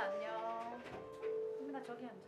안녕. 현민아 저기 앉아.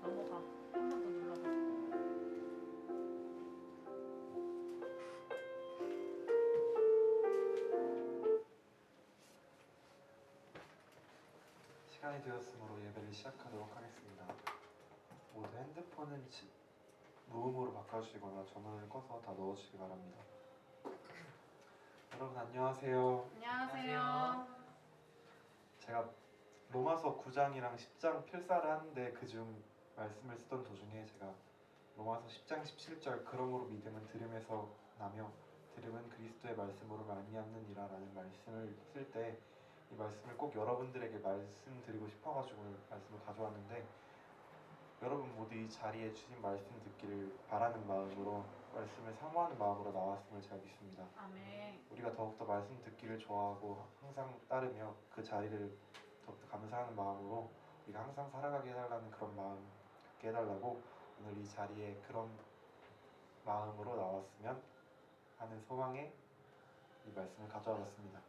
넘어가. 한 번 더 눌러봐. 시간이 되었으므로 예배를 시작하도록 하겠습니다. 모두 핸드폰은 무음으로 바꿔주시거나 전원을 꺼서 다 넣어주시기 바랍니다. 여러분 안녕하세요. 안녕하세요. 제가 로마서 9장이랑 10장 필사를 하는데 그중 말씀을 쓰던 도중에 제가 로마서 10장 17절 그러므로 믿음은 들음에서 나며 들음은 그리스도의 말씀으로 말미암느니라 라는 말씀을 쓸 때 이 말씀을 꼭 여러분들에게 말씀드리고 싶어가지고 말씀을 가져왔는데 여러분 모두 이 자리에 주신 말씀 듣기를 바라는 마음으로 말씀을 사모하는 마음으로 나왔음을 제가 믿습니다. 아멘. 우리가 더욱더 말씀 듣기를 좋아하고 항상 따르며 그 자리를 더욱더 감사하는 마음으로 우리가 항상 살아가게 해달라는 그런 마음 갖게 해달라고 오늘 이 자리에 그런 마음으로 나왔으면 하는 소망에 이 말씀을 가져와봤습니다.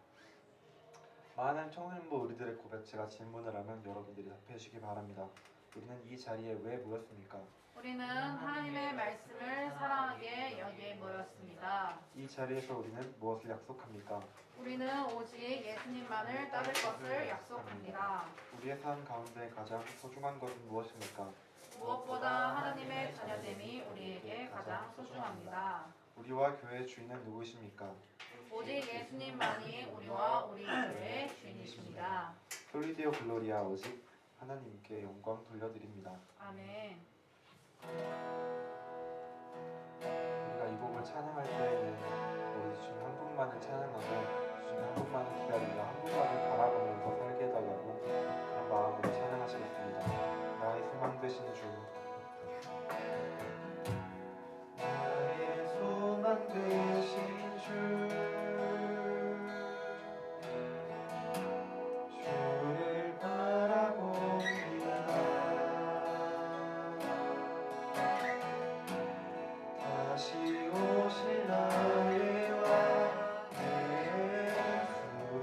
많은 청년부 우리들의 고백 제가 질문을 하면 여러분들이 답해 주시기 바랍니다. 우리는 이 자리에 왜 모였습니까? 우리는 하나님의 말씀을 사랑하기에 여기에 모였습니다. 이 자리에서 우리는 무엇을 약속합니까? 우리는 오직 예수님만을 따를 것을 약속합니다. 우리의 삶 가운데 가장 소중한 것은 무엇입니까? 무엇보다 하나님의 자녀됨이 우리에게 가장 소중합니다. 우리와 교회의 주인은 누구십니까? 오직 예수님만이 우리와 우리 교회의 주인이십니다. 솔리디오 글로리아 오직 하나님께 영광 돌려드립니다. 아멘. 우리가 이 곡을 찬양할 때에는 우리 주님 한 분만을 찬양하고 주님 한 분만을 기다리며 한 분만을 바라보면서 살게 해달라고 그런 마음으로 찬양하시겠습니다. 나의 소망 되신 주, 나의 소망 되신 주, 주를 바라봅니다. 다시 오실 나의 왕 예수,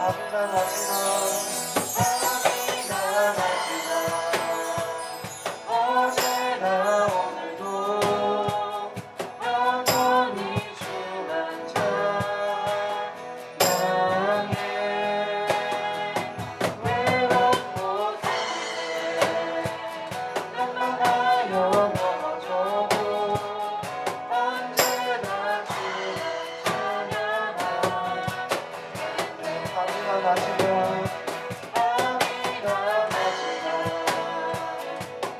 밤이나 낮이나 밤이나 낮이나 어제나 오늘도 영원히 주만 찬양해 외롭고 슬플 때 날마다여 넘어져도 언제나 주만 찬양하네 밤이나 낮이나 밤이나 낮이나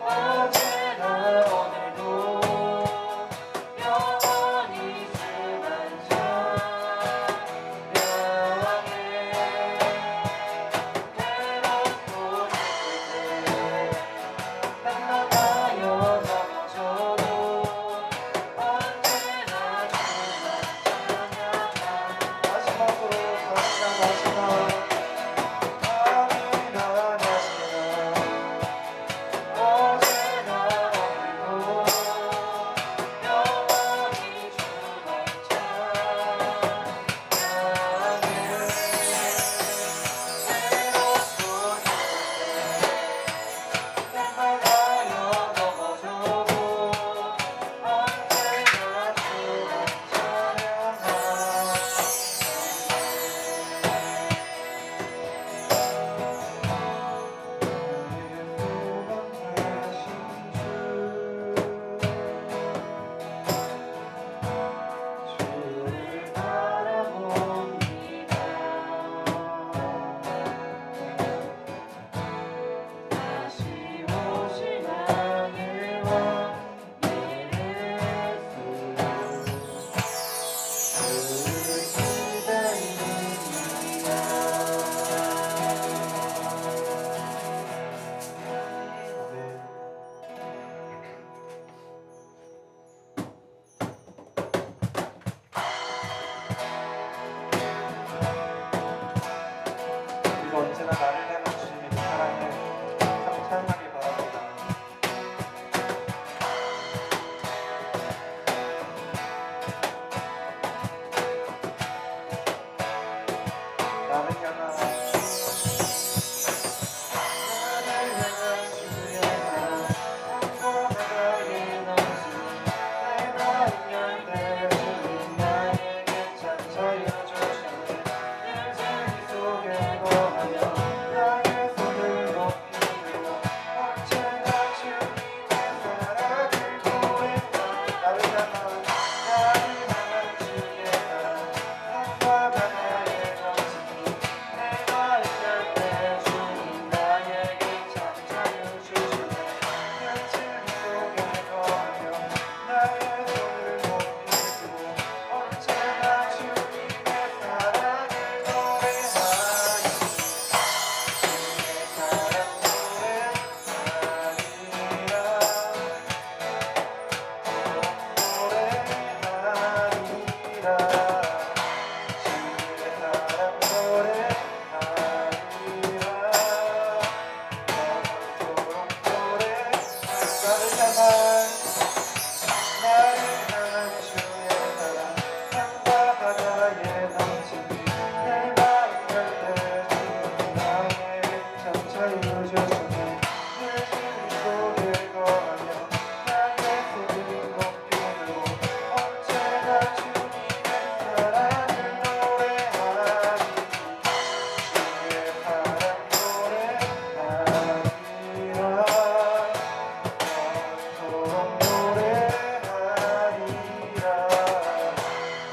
어제나 오늘도 영원히 주만 찬양해 외롭고 슬플 때 날마다여 넘어져도 언제나 주만 찬양하네 마지막으로 밤이나 낮이나 밤이나 낮이나 어제나 오늘도 영원히 주만 찬양해 외롭고 슬플 때 날마다여 넘어져도 언제나 주만 찬양하네 주를 바라봅니다 다시 오실 나의 왕 예수 그를 기다립니다 그리고 언제나 나를 향한 주님의 그 사랑을 감탄하길 바랍니다. 나를 향한 주의 사랑 삶과 바다에 넘치는 내 마음 열때 주님 나에게 찬자유 주시네 늘 재미 속에 거하며 나의 손을 높이 들어 언제나 주님의 사랑을 고백하 나를 향한 주의 사랑 삶과 바다에 넘치니 내 마음 열때 주님 나에게 찬자유 주시네 늘 재미 속에 거하며 나의 손을 높이 들어 언제나 주님의 사랑을 노래하니 주님의 사랑 나를 향한 주의 사랑 산과 바다에 넘치니 내 마음 열때 주님 나에게 찬자유 주시네 늘 주님 속에 거하며 나의 손을 높이 들어 언제나 주님의 사랑을 노래하니 주의 사랑 노래하니라 영원토록 노래하리라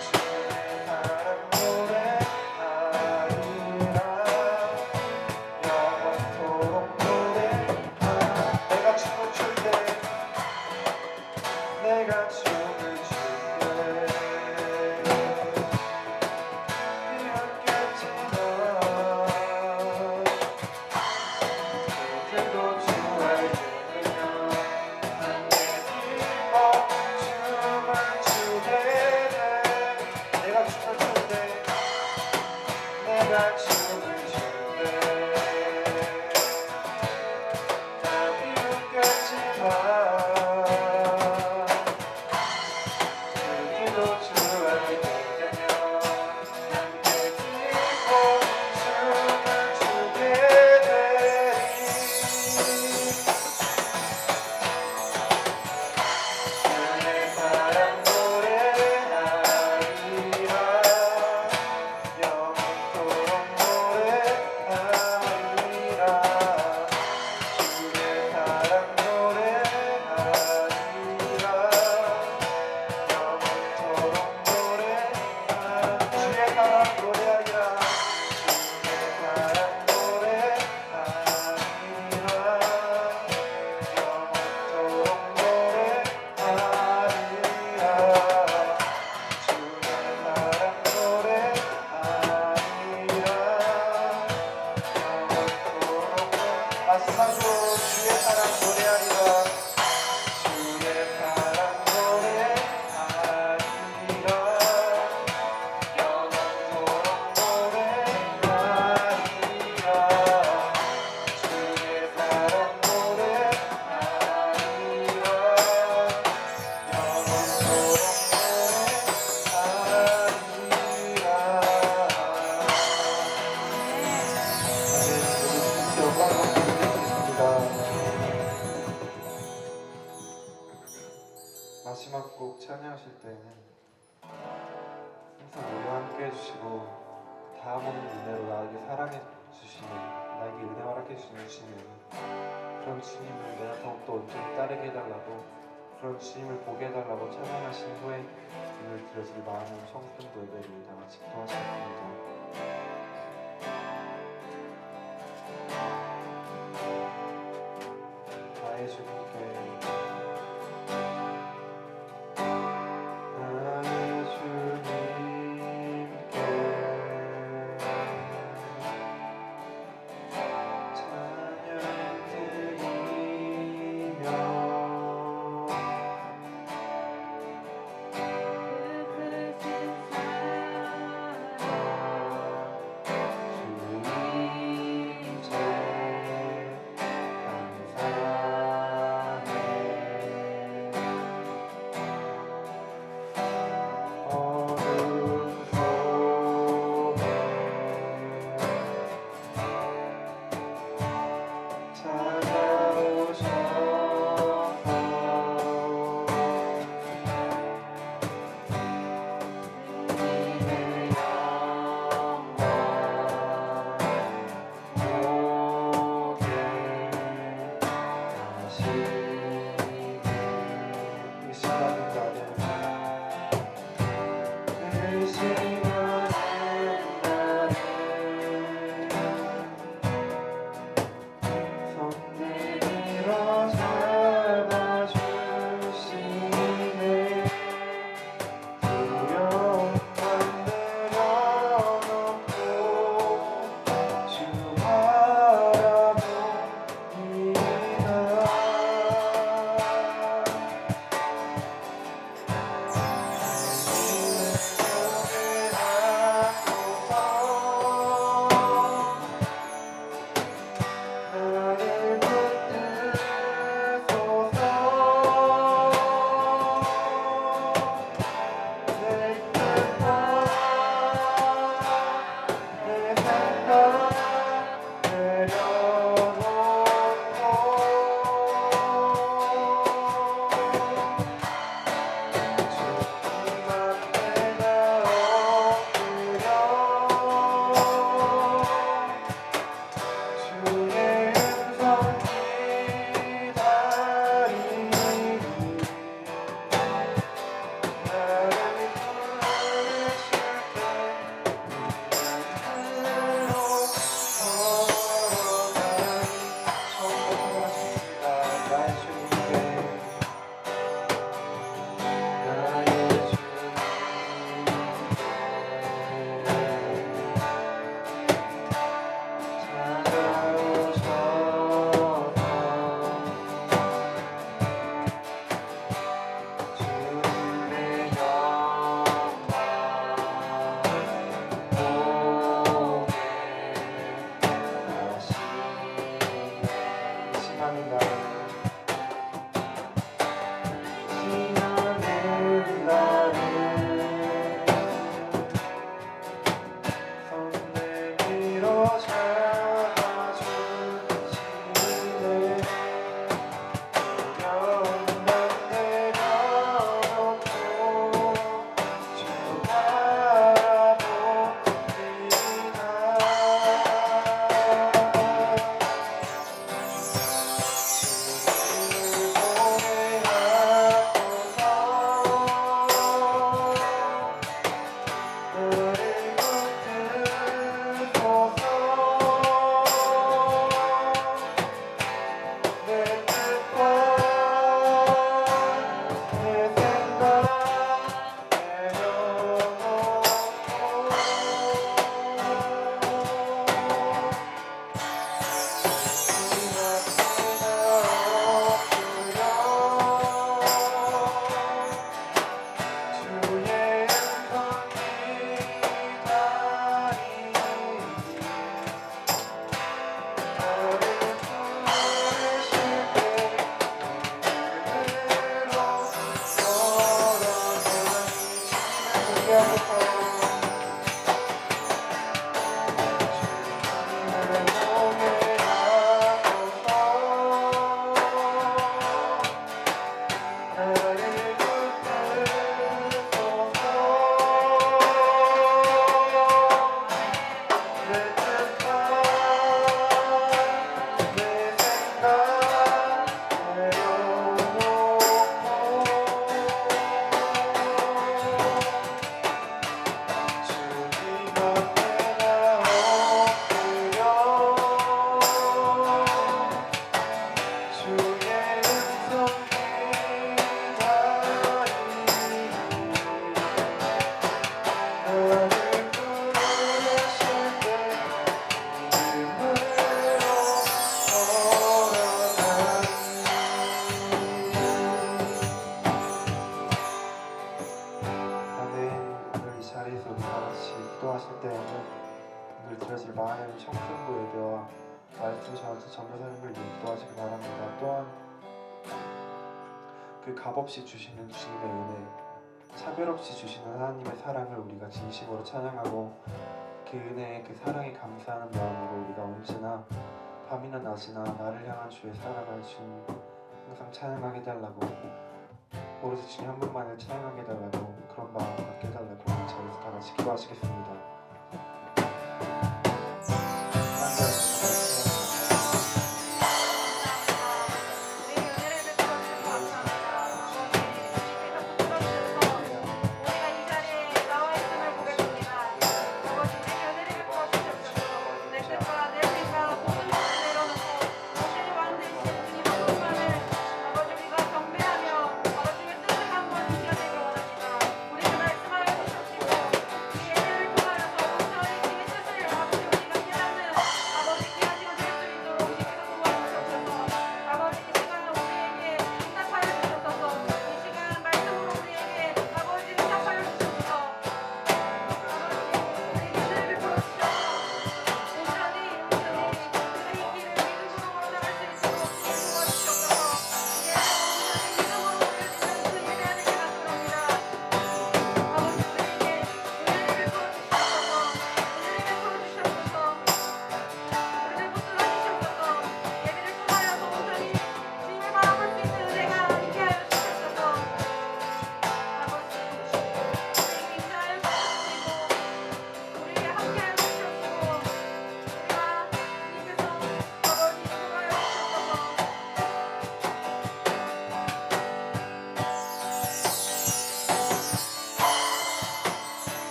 주의 사랑 노래하리라 영원토록 노래하리라 내가 춤을 출때 내가 춤을 출때 비었겠지만 그들도 주 알겠으며 함께 기뻐 춤을 추게 돼 내가 춤을 출때 내가 춤을 출때 나 비웃겠지만 그들도 주 알겠으며 함께 기뻐 춤을 마지막 곡 찬양하실 때에는 항상 우리와 함께 해주시고 다음 오는 은혜로 나에게 사랑해 주시는, 나에게 은혜 허락해 주시는 그런 주님을 내가 더욱더 온전히 따르게 해달라고, 그런 주님을 보게 해달라고 찬양하신 후에 오늘 드려질 많은 성탄도 예배를 다 같이 기도하시겠습니다. 나의 주님께, 나의 주님께 찬양 드리며 그 크신 사랑 마하나님 청소년부 예배와 말씀 전하는 전도사님을 인도하시기 바랍니다. 또한 그 값없이 주시는 주님의 은혜, 차별 없이 주시는 하나님의 사랑을 우리가 진심으로 찬양하고 그 은혜에 그 사랑에 감사하는 마음으로 우리가 언제나 밤이나 낮이나 나를 향한 주의 사랑을 주님 항상 찬양하게 해달라고, 오로지 주님 한 분만을 찬양하게 해달라고 그런 마음 갖게 해달라고 우리 자리에서 다 같이 기도하시겠습니다.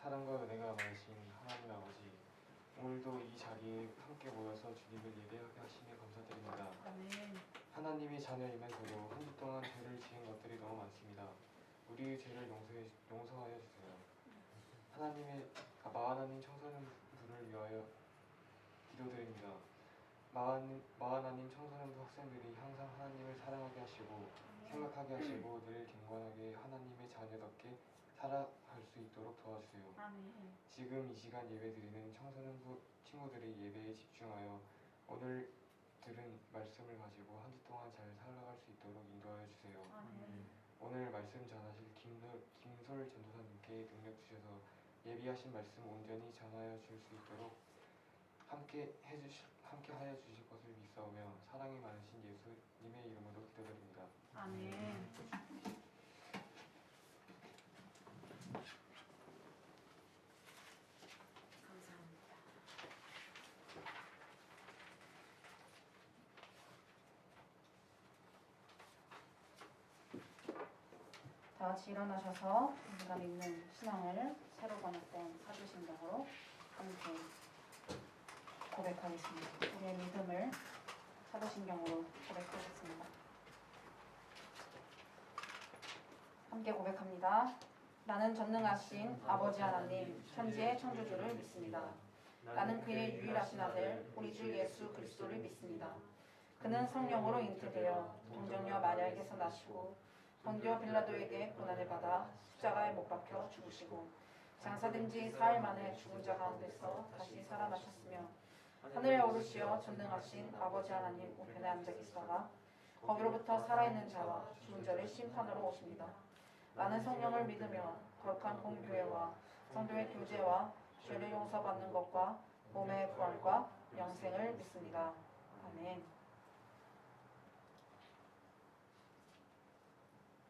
사랑과 은혜가 많으신 하나님 아버지, 오늘도 이 자리에 함께 모여서 주님을 예배하게 하시며 감사드립니다. 아멘. 하나님의 자녀이면서도 한 주 동안 죄를 지은 것들이 너무 많습니다. 우리의 죄를 용서하여 주세요. 마하나님 청소년부를 위하여 기도드립니다. 마하나님 청소년부 학생들이 항상 하나님을 사랑하게 하시고 생각하게 하시고 늘 경건하게 하나님의 자녀답게 살아갈 수 있도록 도와주세요. 아멘. 지금 이 시간 예배드리는 청소년부 친구들이 예배에 집중하여 오늘 들은 말씀을 가지고 한 주 동안 잘 살아갈 수 있도록 인도하여 주세요. 아멘. 오늘 말씀 전하실 김솔 전도사님께 능력 주셔서 예비하신 말씀 온전히 전하여 줄 수 있도록 함께 하여 주실 것을 믿사오며 사랑이 많으신 예수님의 이름으로 기도드립니다. 아멘. 감사합니다. 다 같이 일어나셔서 우리가 믿는 신앙을 새로 번역된 사도신경으로 함께 고백하겠습니다. 우리의 믿음을 사도신경으로 고백하겠습니다. 함께 고백합니다. 나는 전능하신 아버지 하나님 천지의 창조주를 믿습니다. 나는 그의 유일하신 아들 우리 주 예수 그리스도를 믿습니다. 그는 성령으로 잉태되어 동정녀 마리아에게서 나시고 본디오 빌라도에게 고난을 받아 십자가에 못 박혀 죽으시고 장사된 지 4일 만에 죽은 자 가운데서 다시 살아나셨으며 하늘에 오르시어 전능하신 아버지 하나님 우편에 앉아 계시다가 거기로부터 살아있는 자와 죽은 자를 심판으로 오십니다. 나는 성령을 믿으며 거룩한 공교회와 성도의 교제와 죄를 용서받는 것과 몸의 부활과 영생을 믿습니다. 아멘.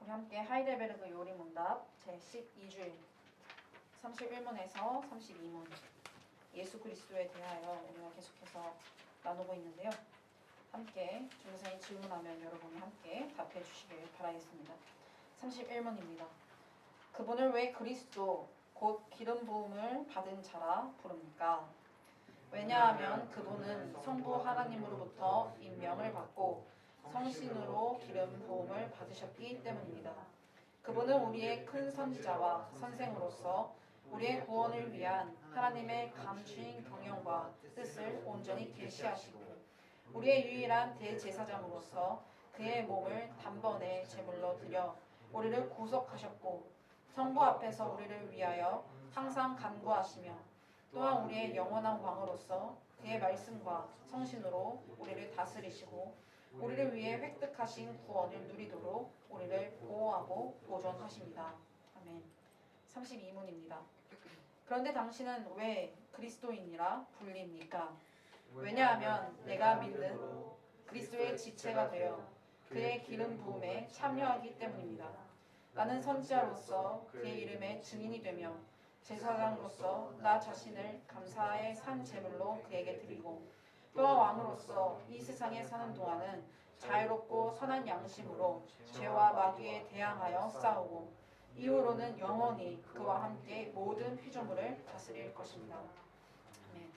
우리 함께 하이델베르그 요리문답 제12주일 31문에서 32문 예수 그리스도에 대하여 우리가 계속해서 나누고 있는데요. 함께 중사님 질문하면 여러분이 함께 답해 주시길 바라겠습니다. 31문입니다. 그분을 왜 그리스도 곧 기름 부음을 받은 자라 부릅니까? 왜냐하면 그분은 성부 하나님으로부터 임명을 받고 성신으로 기름 부음을 받으셨기 때문입니다. 그분은 우리의 큰 선지자와 선생으로서 우리의 구원을 위한 하나님의 감추인 경영과 뜻을 온전히 계시하시고 우리의 유일한 대제사장으로서 그의 몸을 단번에 제물로 드려 우리를 구속하셨고 성부 앞에서 우리를 위하여 항상 간구하시며 또한 우리의 영원한 왕으로서 그의 말씀과 성신으로 우리를 다스리시고 우리를 위해 획득하신 구원을 누리도록 우리를 보호하고 보존하십니다. 아멘. 32문입니다. 그런데 당신은 왜 그리스도인이라 불립니까? 왜냐하면 내가 믿는 그리스도의 지체가 되어 그의 기름 부음에 참여하기 때문입니다. 나는 선지자로서 그의 이름의 증인이 되며 제사장으로서 나 자신을 감사의 산 제물로 그에게 드리고 또한 왕으로서 이 세상에 사는 동안은 자유롭고 선한 양심으로 죄와 마귀에 대항하여 싸우고 이후로는 영원히 그와 함께 모든 피조물을 다스릴 것입니다. 아멘.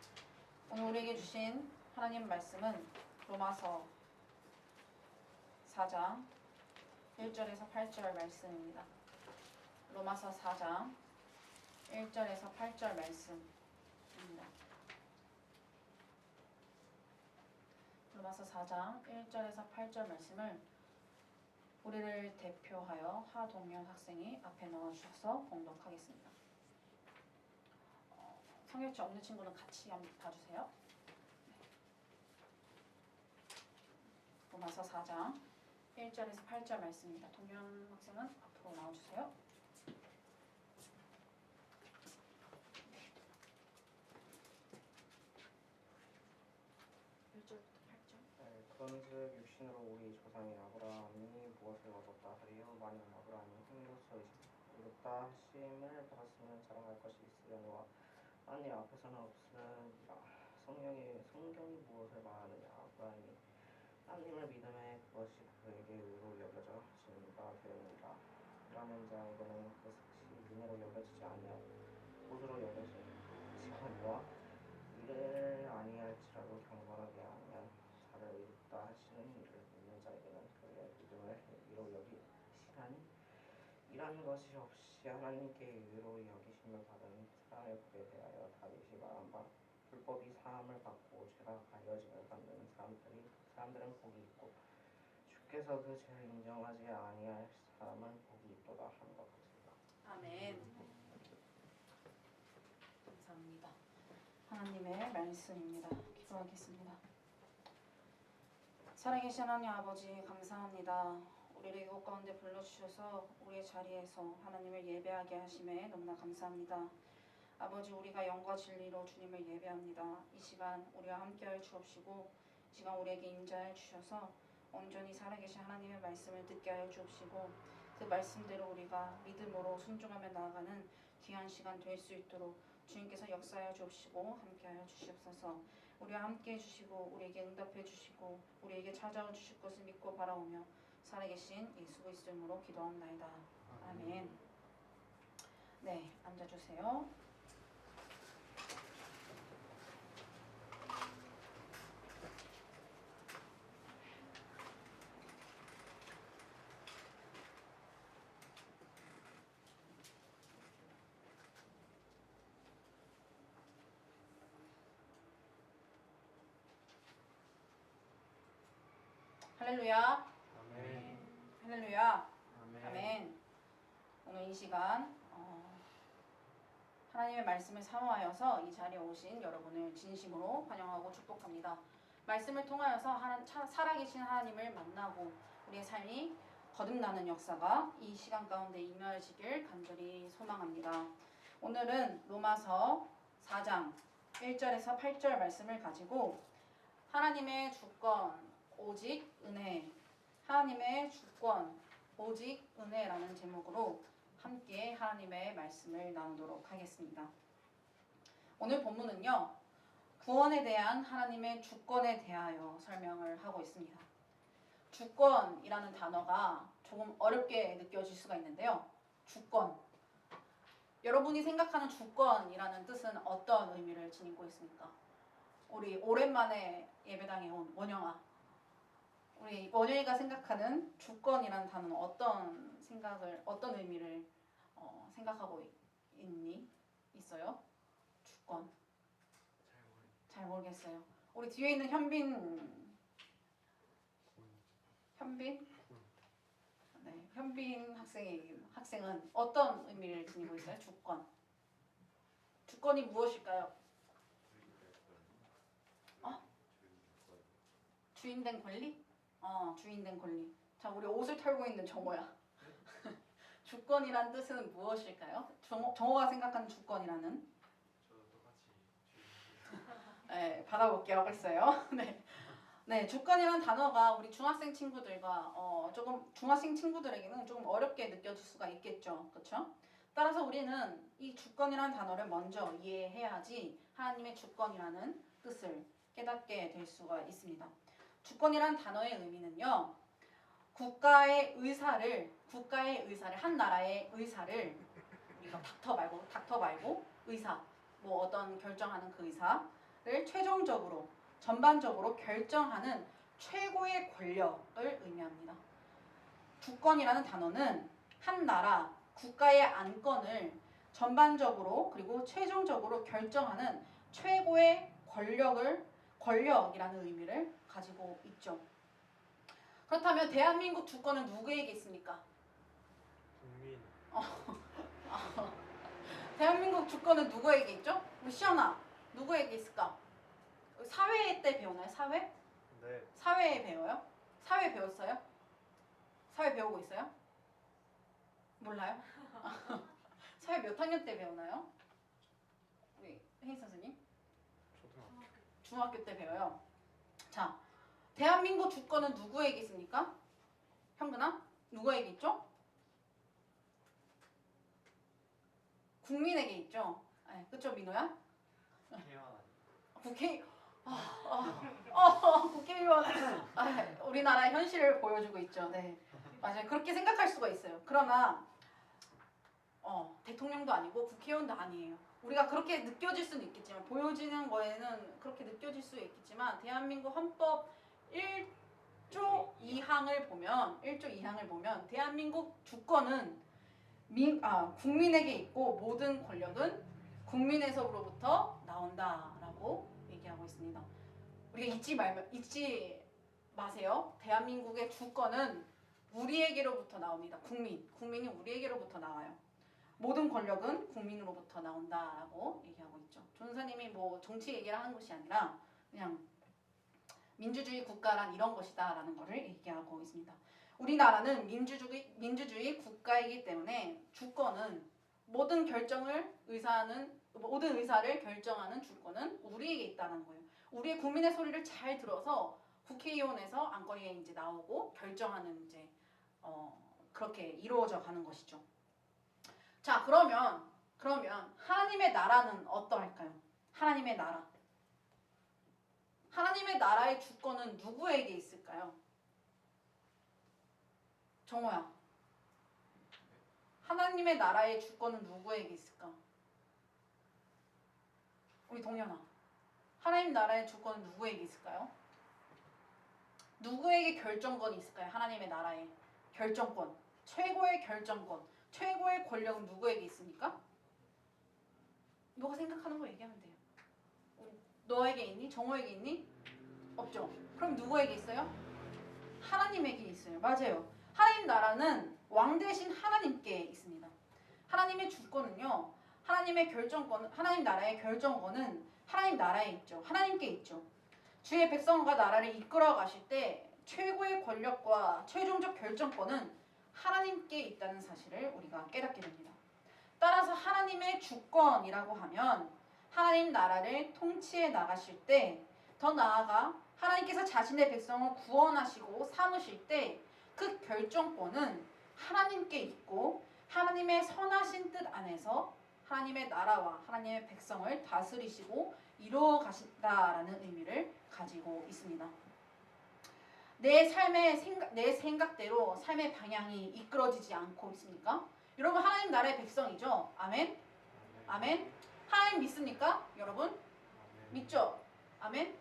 오늘 우리에게 주신 하나님 말씀은 로마서 4장 1절에서 8절 말씀입니다. 로마서 4장 1절에서 8절 말씀입니다. 로마서 4장 1절에서 8절 말씀을 우리를 대표하여 하동현 학생이 앞에 넣어주셔서 봉독하겠습니다. 성경책 없는 친구는 같이 한번 봐주세요. 로마서 4장 1절에서 8절 말씀입니다. 동현 학생은 앞으로 나와주세요. 1절부터 8절. 그런즉 육신으로 우리 조상인 아브라함이 무엇을 얻었다 하리요? 만일 아브라함이 행위로서 의롭다 하심을 받았으면 자랑할 것이 있으려니와 하나님 앞에서는 없으리라. 성경이 무엇을 말하느냐? 아브라함이 하나님을 믿음에 그것이 그에게 의로 여겨져 진리가 되었느니라. 라는 자에게는 그것이 은혜로 여겨지지 아니하고 봇으로 여겨지거니와 이를 아니할지라도 경건하게 하면 자를 의롭다 하시는 이를 믿는 자에게는 그의 믿음을 의로 여기시나니 이란 것이 없이 하나님께 의로 여기심을 받은 사람의 복에 대하여 다윗이 말한 바 불법이 사함을 받고 죄가 가려짐을 받는 사람들은 복이 있고 주께서 그 죄를 인정하지 아니할 사람은 복이 있도다 하는 것 같습니다. 아멘. 감사합니다. 하나님의 말씀입니다. 기도하겠습니다. 살아계신 하나님 아버지 감사합니다. 우리를 이곳 가운데 불러주셔서 우리의 자리에서 하나님을 예배하게 하심에 너무나 감사합니다. 아버지 우리가 영과 진리로 주님을 예배합니다. 이 시간 우리와 함께하여 주옵시고 이 시간 우리에게 임자해 주셔서 온전히 살아계신 하나님의 말씀을 듣게 하여 주옵시고 그 말씀대로 우리가 믿음으로 순종하며 나아가는 귀한 시간 될 수 있도록 주님께서 역사하여 주옵시고 함께하여 주시옵소서. 우리와 함께해 주시고 우리에게 응답해 주시고 우리에게 찾아와 주실 것을 믿고 바라오며 살아계신 예수 그리스도 이름으로 기도합나이다. 아멘. 네, 앉아주세요. 할렐루야. 아멘. 할렐루야. 아멘. 오늘 이 시간 하나님의 말씀을 사모하여서 이 자리에 오신 여러분을 진심으로 환영하고 축복합니다. 말씀을 통하여서 살아계신 하나님을 만나고 우리의 삶이 거듭나는 역사가 이 시간 가운데 임하시길 간절히 소망합니다. 오늘은 로마서 4장 1절에서 8절 말씀을 가지고 하나님의 주권 오직 은혜, 하나님의 주권 오직 은혜라는 제목으로 함께 하나님의 말씀을 나누도록 하겠습니다. 오늘 본문은요, 구원에 대한 하나님의 주권에 대하여 설명을 하고 있습니다. 주권이라는 단어가 조금 어렵게 느껴질 수가 있는데요. 주권. 여러분이 생각하는 주권이라는 뜻은 어떤 의미를 지니고 있습니까? 우리 오랜만에 예배당에 온 원영아. 우리 원영이가 생각하는 주권이라는 단어는 어떤 의미를 생각하고 있니? 있어요? 주권. 잘 모르겠어요. 우리 뒤에 있는 현빈. 네, 현빈 학생은 어떤 의미를 지니고 있어요? 주권. 주권이 무엇일까요? 주인된 권리? 주인된 권리. 자, 우리 옷을 털고 있는 정호야. 주권이란 뜻은 무엇일까요? 정호가 생각하는 주권이라는? 저도 똑같이 네, 받아볼게요 하고 있어요. 네. 네, 주권이라는 단어가 우리 중학생 친구들과 조금 중학생 친구들에게는 조금 어렵게 느껴질 수가 있겠죠. 그렇죠? 따라서 우리는 이 주권이라는 단어를 먼저 이해해야지 하나님의 주권이라는 뜻을 깨닫게 될 수가 있습니다. 주권이라는 단어의 의미는요. 국가의 의사를 한 나라의 의사를 우리가 닥터 말고 의사 뭐 어떤 결정하는 그 의사를 최종적으로 전반적으로 결정하는 최고의 권력을 의미합니다. 주권이라는 단어는 한 나라 국가의 안건을 전반적으로 그리고 최종적으로 결정하는 최고의 권력이라는 의미를 가지고 있죠. 그렇다면 대한민국 주권은 누구에게 있습니까? 국민. 대한민국 주권은 누구에게 있죠? 우리 시연아, 누구에게 있을까? 사회 때 배우나요? 사회? 네. 사회에 배워요? 사회 배웠어요? 사회 배우고 있어요? 몰라요? 사회 몇 학년 때 배우나요? 우리 혜인 선생님? 중학교 때 배워요. 자, 대한민국 주권은 누구에게 있습니까? 현근아? 누구에게 있죠? 국민에게 있죠. 네, 그쵸 민호야? 국회의원 우리나라의 현실을 보여주고 있죠. 네, 맞아요. 그렇게 생각할 수가 있어요. 그러나 대통령도 아니고 국회의원도 아니에요. 우리가 그렇게 느껴질 수는 있겠지만 보여지는 거에는 그렇게 느껴질 수 있겠지만 대한민국 헌법 1조 2항을 보면 대한민국 주권은 국민에게 있고 모든 권력은 국민에서로부터 나온다라고 얘기하고 있습니다. 우리가 잊지 마세요. 대한민국의 주권은 우리에게로부터 나옵니다. 국민이 우리에게로부터 나와요. 모든 권력은 국민으로부터 나온다라고 얘기하고 있죠. 전사님이 뭐 정치 얘기를 하는 것이 아니라 그냥 민주주의 국가란 이런 것이다라는 것을 얘기하고 있습니다. 우리나라는 민주주의 국가이기 때문에 주권은 모든 의사를 결정하는 주권은 우리에게 있다는 거예요. 우리의 국민의 소리를 잘 들어서 국회의원에서 안건이 이제 나오고 결정하는 이제 그렇게 이루어져 가는 것이죠. 자, 그러면 하나님의 나라는 어떠할까요? 하나님의 나라의 주권은 누구에게 있을까요? 정호야. 하나님의 나라의 주권은 누구에게 있을까? 우리 동현아. 하나님 나라의 주권은 누구에게 있을까요? 누구에게 결정권이 있을까요? 하나님의 나라의 결정권. 최고의 결정권. 최고의 권력은 누구에게 있습니까? 너가 생각하는 거 얘기하면 돼요. 너에게 있니? 정호에게 있니? 없죠. 그럼 누구에게 있어요? 하나님에게 있어요. 맞아요. 하나님 나라는 왕 대신 하나님께 있습니다. 하나님의 주권은요. 하나님 나라의 결정권은 하나님 나라에 있죠. 하나님께 있죠. 주의 백성과 나라를 이끌어 가실 때 최고의 권력과 최종적 결정권은 하나님께 있다는 사실을 우리가 깨닫게 됩니다. 따라서 하나님의 주권이라고 하면 하나님 나라를 통치해 나가실 때 더 나아가 하나님께서 자신의 백성을 구원하시고 삼으실 때 그 결정권은 하나님께 있고 하나님의 선하신 뜻 안에서 하나님의 나라와 하나님의 백성을 다스리시고 이루어 가신다라는 의미를 가지고 있습니다. 내 생각대로 삶의 방향이 이끌어지지 않고 있습니까? 여러분 하나님 나라의 백성이죠? 아멘? 아멘? 하나님 믿습니까? 여러분? 믿죠? 아멘?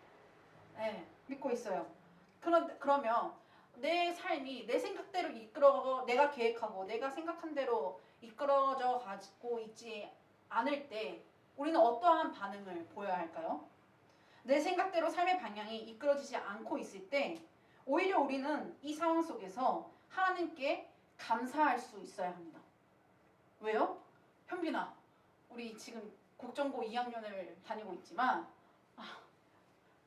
네, 믿고 있어요. 그러면 내 삶이 내 생각대로 내가 계획하고 내가 생각한 대로 이끌어져 가지고 있지 않을 때 우리는 어떠한 반응을 보여야 할까요? 내 생각대로 삶의 방향이 이끌어지지 않고 있을 때 오히려 우리는 이 상황 속에서 하나님께 감사할 수 있어야 합니다. 왜요? 현빈아, 우리 지금 국정고 2학년을 다니고 있지만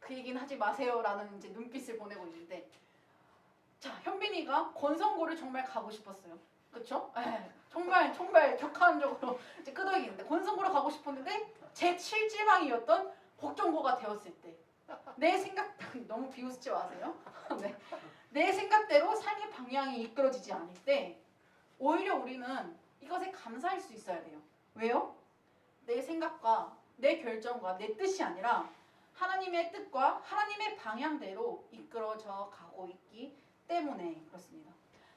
그 얘기는 하지 마세요라는 이제 눈빛을 보내고 있는데, 자, 현빈이가 권선고를 정말 가고 싶었어요. 그렇죠? 정말 격한적으로 이제 끄덕이는데 권선고를 가고 싶었는데 제 7지망이었던 복정고가 되었을 때 내 생각 너무 비웃지 마세요. 네. 내 생각대로 삶의 방향이 이끌어지지 않을 때 오히려 우리는 이것에 감사할 수 있어야 돼요. 왜요? 내 생각과 내 결정과 내 뜻이 아니라 하나님의 뜻과 하나님의 방향대로 이끌어져 가고 있기 때문에 그렇습니다.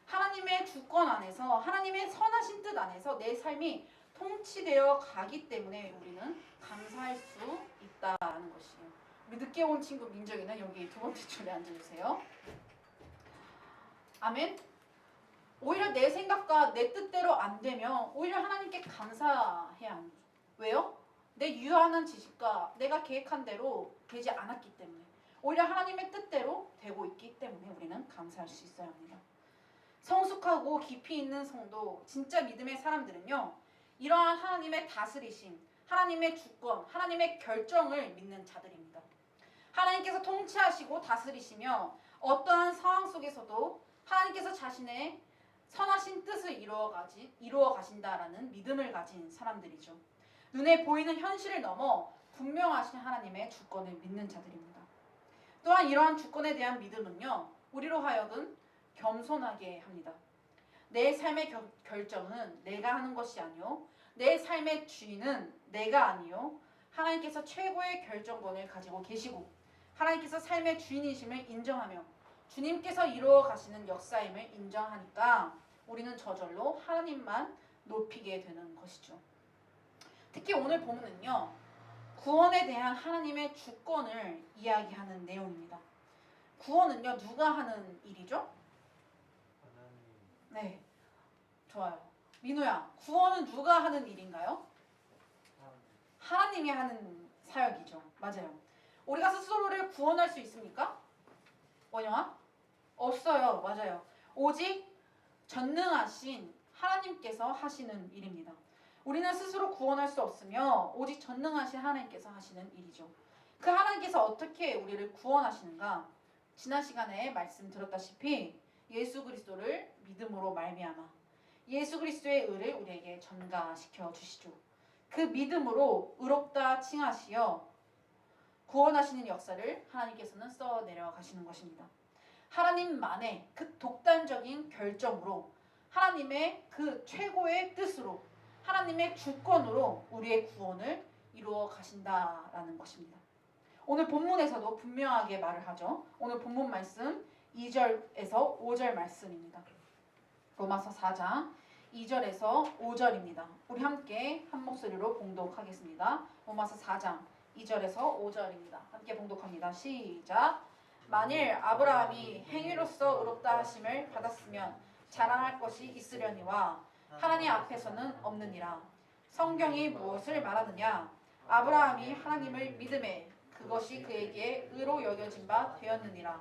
하나님의 주권 안에서 하나님의 선하신 뜻 안에서 내 삶이 통치되어 가기 때문에 우리는 감사할 수 있다는 것이에요. 우리 늦게 온 친구 민정이는 여기 두 번째 줄에 앉아주세요. 아멘. 오히려 내 생각과 내 뜻대로 안 되면 오히려 하나님께 감사해야 하는 거죠. 왜요? 내 유한한 지식과 내가 계획한 대로 되지 않았기 때문에 오히려 하나님의 뜻대로 되고 있기 때문에 우리는 감사할 수 있어야 합니다. 성숙하고 깊이 있는 성도, 진짜 믿음의 사람들은요, 이러한 하나님의 다스리심, 하나님의 주권, 하나님의 결정을 믿는 자들입니다. 하나님께서 통치하시고 다스리시며 어떠한 상황 속에서도 하나님께서 자신의 선하신 뜻을 이루어 가신다라는 믿음을 가진 사람들이죠. 눈에 보이는 현실을 넘어 분명하신 하나님의 주권을 믿는 자들입니다. 또한 이러한 주권에 대한 믿음은요, 우리로 하여금 겸손하게 합니다. 내 삶의 결정은 내가 하는 것이 아니요, 내 삶의 주인은 내가 아니요, 하나님께서 최고의 결정권을 가지고 계시고 하나님께서 삶의 주인이심을 인정하며 주님께서 이루어 가시는 역사임을 인정하니까 우리는 저절로 하나님만 높이게 되는 것이죠. 특히 오늘 본문은요, 구원에 대한 하나님의 주권을 이야기하는 내용입니다. 구원은요, 누가 하는 일이죠? 네, 좋아요. 민우야, 구원은 누가 하는 일인가요? 하나님이 하는 사역이죠. 맞아요. 우리가 스스로를 구원할 수 있습니까? 원영아? 없어요. 맞아요. 오직 전능하신 하나님께서 하시는 일입니다. 우리는 스스로 구원할 수 없으며 오직 전능하신 하나님께서 하시는 일이죠. 그 하나님께서 어떻게 우리를 구원하시는가? 지난 시간에 말씀 들었다시피 예수 그리스도를 믿음으로 말미암아 예수 그리스도의 의를 우리에게 전가시켜 주시죠. 그 믿음으로 의롭다 칭하시어 구원하시는 역사를 하나님께서는 써 내려가시는 것입니다. 하나님만의 그 독단적인 결정으로 하나님의 그 최고의 뜻으로 하나님의 주권으로 우리의 구원을 이루어 가신다라는 것입니다. 오늘 본문에서도 분명하게 말을 하죠. 오늘 본문 말씀 2절에서 5절 말씀입니다. 로마서 4장 2절에서 5절입니다. 우리 함께 한 목소리로 봉독하겠습니다. 로마서 4장 2절에서 5절입니다. 함께 봉독합니다. 시작. 만일 아브라함이 행위로서 의롭다 하심을 받았으면 자랑할 것이 있으려니와 하나님 앞에서는 없느니라. 성경이 무엇을 말하느냐? 아브라함이 하나님을 믿음에 그것이 그에게 의로 여겨진 바 되었느니라.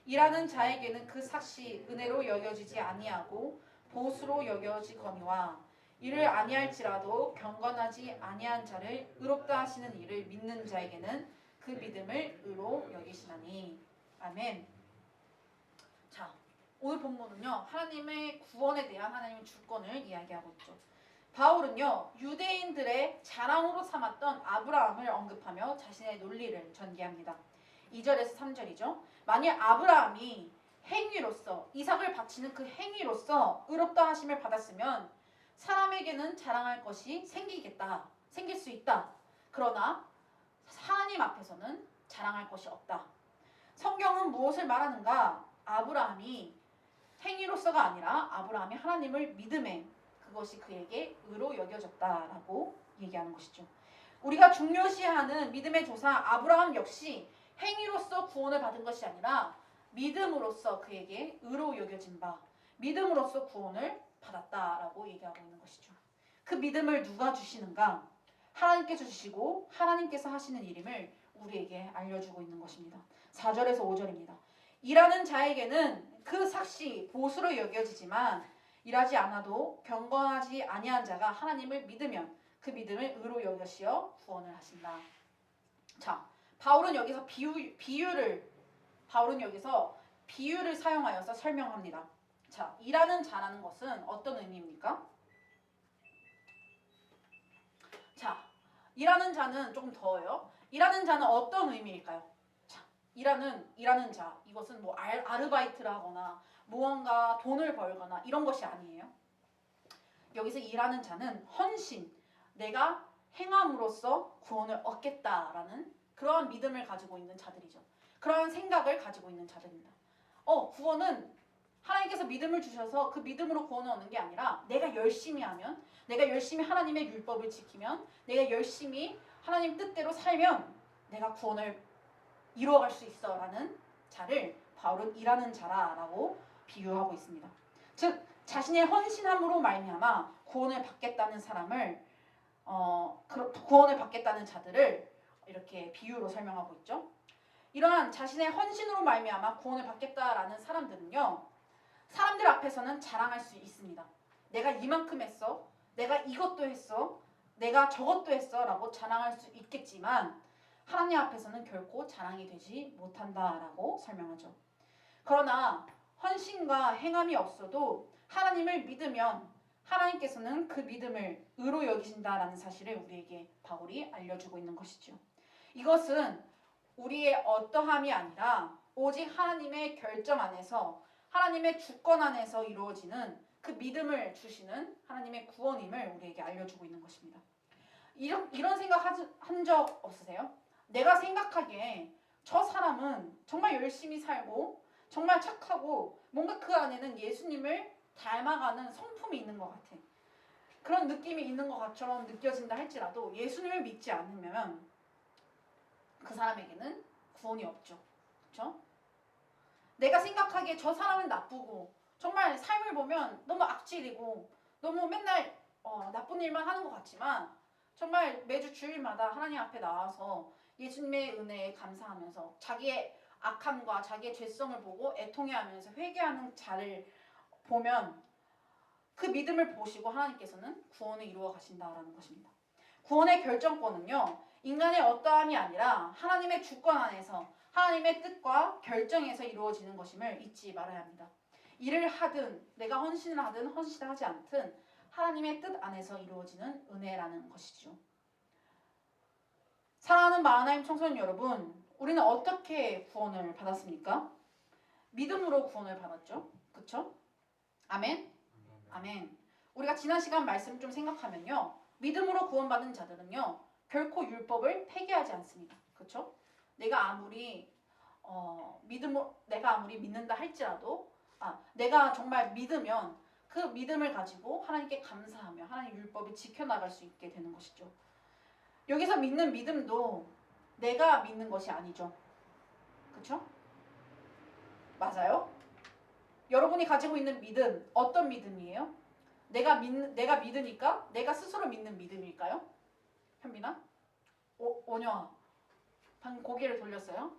일하는 자에게는 그 삭시 은혜로 여겨지지 아니하고 보수로 여겨지거니와 이를 아니할지라도 경건하지 아니한 자를 의롭다 하시는 이를 믿는 자에게는 그 믿음을 의로 여기시나니. 아멘. 자, 오늘 본문은요, 하나님의 구원에 대한 하나님의 주권을 이야기하고 있죠. 바울은요, 유대인들의 자랑으로 삼았던 아브라함을 언급하며 자신의 논리를 전개합니다. 2절에서 3절이죠. 만일 아브라함이 행위로서 이삭을 바치는 그 행위로서 의롭다 하심을 받았으면 사람에게는 자랑할 것이 생길 수 있다. 그러나 하나님 앞에서는 자랑할 것이 없다. 성경은 무엇을 말하는가? 아브라함이 행위로서가 아니라 아브라함이 하나님을 믿음에 그것이 그에게 의로 여겨졌다라고 얘기하는 것이죠. 우리가 중요시하는 믿음의 조사 아브라함 역시 행위로서 구원을 받은 것이 아니라 믿음으로써 그에게 의로 여겨진 바, 믿음으로써 구원을 받았다라고 얘기하고 있는 것이죠. 그 믿음을 누가 주시는가? 하나님께서 주시고 하나님께서 하시는 일임을 우리에게 알려주고 있는 것입니다. 4절에서 5절입니다. 일하는 자에게는 그 삭시 보수로 여겨지지만 일하지 않아도 경건하지 아니한 자가 하나님을 믿으면 그 믿음을 의로 여기시어 구원을 하신다. 자, 바울은 여기서 비유를 사용하여서 설명합니다. 자, 일하는 자라는 것은 어떤 의미입니까? 자, 일하는 자는 조금 더워요. 일하는 자는 어떤 의미일까요? 자, 일하는 자, 이것은 뭐 아르바이트를 하거나 무언가 돈을 벌거나 이런 것이 아니에요. 여기서 일하는 자는 헌신, 내가 행함으로써 구원을 얻겠다라는 그러한 믿음을 가지고 있는 자들이죠. 그러한 생각을 가지고 있는 자들입니다. 구원은 하나님께서 믿음을 주셔서 그 믿음으로 구원을 얻는 게 아니라 내가 열심히 하면, 내가 열심히 하나님의 율법을 지키면, 내가 열심히 하나님 뜻대로 살면 내가 구원을 이루어갈 수 있어라는 자를 바울은 일하는 자라라고 비유하고 있습니다. 즉 자신의 헌신함으로 말미암아 구원을 받겠다는 사람을 구원을 받겠다는 자들을 이렇게 비유로 설명하고 있죠. 이러한 자신의 헌신으로 말미암아 구원을 받겠다라는 사람들은요, 사람들 앞에서는 자랑할 수 있습니다. 내가 이만큼 했어, 내가 이것도 했어, 내가 저것도 했어 라고 자랑할 수 있겠지만 하나님 앞에서는 결코 자랑이 되지 못한다라고 설명하죠. 그러나 헌신과 행함이 없어도 하나님을 믿으면 하나님께서는 그 믿음을 의로 여기신다라는 사실을 우리에게 바울이 알려주고 있는 것이죠. 이것은 우리의 어떠함이 아니라 오직 하나님의 결정 안에서, 하나님의 주권 안에서 이루어지는 그 믿음을 주시는 하나님의 구원임을 우리에게 알려주고 있는 것입니다. 이런 생각 한 적 없으세요? 내가 생각하기에 저 사람은 정말 열심히 살고 정말 착하고 뭔가 그 안에는 예수님을 닮아가는 성품이 있는 것 같아. 그런 느낌이 있는 것처럼 느껴진다 할지라도 예수님을 믿지 않으면 그 사람에게는 구원이 없죠. 그렇죠? 내가 생각하기에 저 사람은 나쁘고 정말 삶을 보면 너무 악질이고 너무 맨날 나쁜 일만 하는 것 같지만 정말 매주 주일마다 하나님 앞에 나와서 예수님의 은혜에 감사하면서 자기의 악함과 자기의 죄성을 보고 애통해하면서 회개하는 자를 보면 그 믿음을 보시고 하나님께서는 구원을 이루어 가신다라는 것입니다. 구원의 결정권은요, 인간의 어떠함이 아니라 하나님의 주권 안에서 하나님의 뜻과 결정에서 이루어지는 것임을 잊지 말아야 합니다. 일을 하든 내가 헌신을 하든 헌신을 하지 않든 하나님의 뜻 안에서 이루어지는 은혜라는 것이죠. 사랑하는 마하나임 청소년 여러분, 우리는 어떻게 구원을 받았습니까? 믿음으로 구원을 받았죠. 그렇죠? 아멘? 아멘. 우리가 지난 시간 말씀 좀 생각하면요, 믿음으로 구원받은 자들은요 결코 율법을 폐기하지 않습니다. 그렇죠? 내가 아무리 믿는다 할지라도 내가 정말 믿으면 그 믿음을 가지고 하나님께 감사하며 하나님 율법을 지켜나갈 수 있게 되는 것이죠. 여기서 믿는 믿음도 내가 믿는 것이 아니죠. 그렇죠? 맞아요? 여러분이 가지고 있는 믿음 어떤 믿음이에요? 내가 믿으니까 내가 스스로 믿는 믿음일까요? 현빈아? 원영아 방금 고개를 돌렸어요?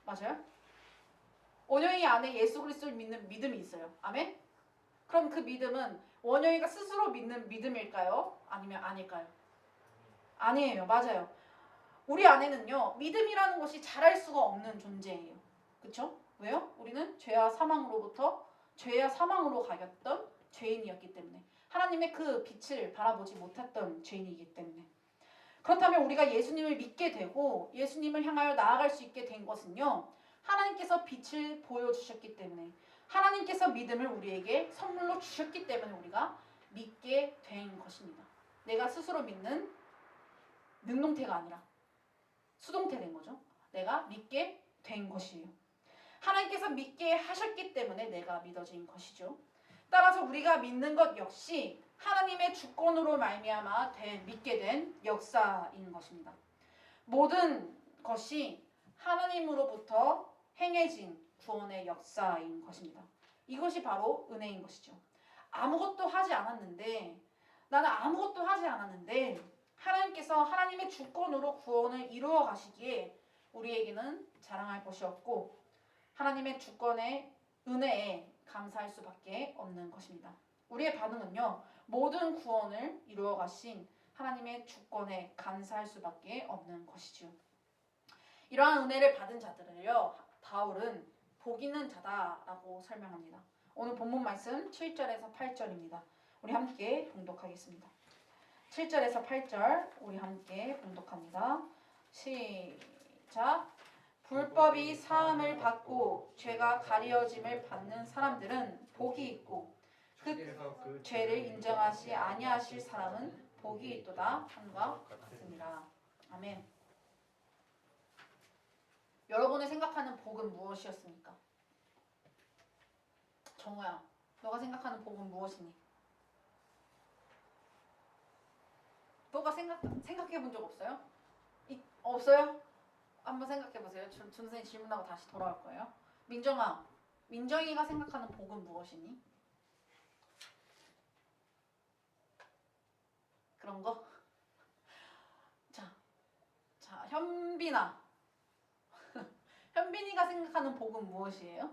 맞아요? 원영이 안에 예수 그리스도를 믿는 믿음이 있어요. 아멘? 그럼 그 믿음은 원영이가 스스로 믿는 믿음일까요? 아니면 아닐까요? 아니에요. 맞아요. 우리 안에는요 믿음이라는 것이 자랄 수가 없는 존재예요. 그렇죠? 왜요? 우리는 죄와 사망으로 가였던 죄인이었기 때문에, 하나님의 그 빛을 바라보지 못했던 죄인이기 때문에. 그렇다면 우리가 예수님을 믿게 되고 예수님을 향하여 나아갈 수 있게 된 것은요, 하나님께서 빛을 보여주셨기 때문에, 하나님께서 믿음을 우리에게 선물로 주셨기 때문에 우리가 믿게 된 것입니다. 내가 스스로 믿는 능동태가 아니라 수동태 된 거죠. 내가 믿게 된 것이에요. 하나님께서 믿게 하셨기 때문에 내가 믿어진 것이죠. 따라서 우리가 믿는 것 역시 하나님의 주권으로 말미암아 믿게 된 역사인 것입니다. 모든 것이 하나님으로부터 행해진 구원의 역사인 것입니다. 이것이 바로 은혜인 것이죠. 아무것도 하지 않았는데 나는 아무것도 하지 않았는데 하나님께서 하나님의 주권으로 구원을 이루어 가시기에 우리에게는 자랑할 것이 없고 하나님의 주권의 은혜에 감사할 수밖에 없는 것입니다. 우리의 반응은요, 모든 구원을 이루어 가신 하나님의 주권에 감사할 수밖에 없는 것이죠. 이러한 은혜를 받은 자들을요, 바울은 복 있는 자다라고 설명합니다. 오늘 본문 말씀 7절에서 8절입니다. 우리 함께 봉독하겠습니다. 7절에서 8절 우리 함께 봉독합니다. 시작. 불법이 사함을 받고 죄가 가리어짐을 받는 사람들은 복이 있고 그 죄를 인정하시 아니하실 사람은 복이 있도다 함과 같습니다. 아멘. 여러분이 생각하는 복은 무엇이었습니까? 정우야, 너가 생각하는 복은 무엇이니? 너가 생각해 본 적 없어요? 없어요? 한번 생각해 보세요. 선생님 질문하고 다시 돌아올 거예요. 민정아, 민정이가 생각하는 복은 무엇이니? 그런 거? 자, 현빈아. 현빈이가 생각하는 복은 무엇이에요?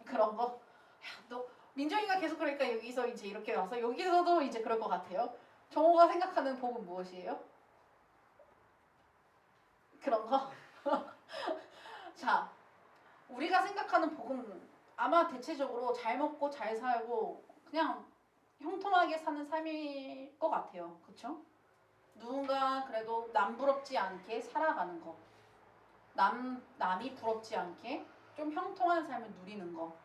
그런 거? 야, 너 민정이가 계속 그러니까 여기서 이제 이렇게 와서 여기서도 이제 그럴 것 같아요. 정호가 생각하는 복은 무엇이에요? 그런 거? 자, 우리가 생각하는 복은 아마 대체적으로 잘 먹고 잘 살고 그냥 형통하게 사는 삶일 것 같아요. 그쵸? 누군가 그래도 남 부럽지 않게 살아가는 거. 남이 부럽지 않게 좀 형통한 삶을 누리는 거.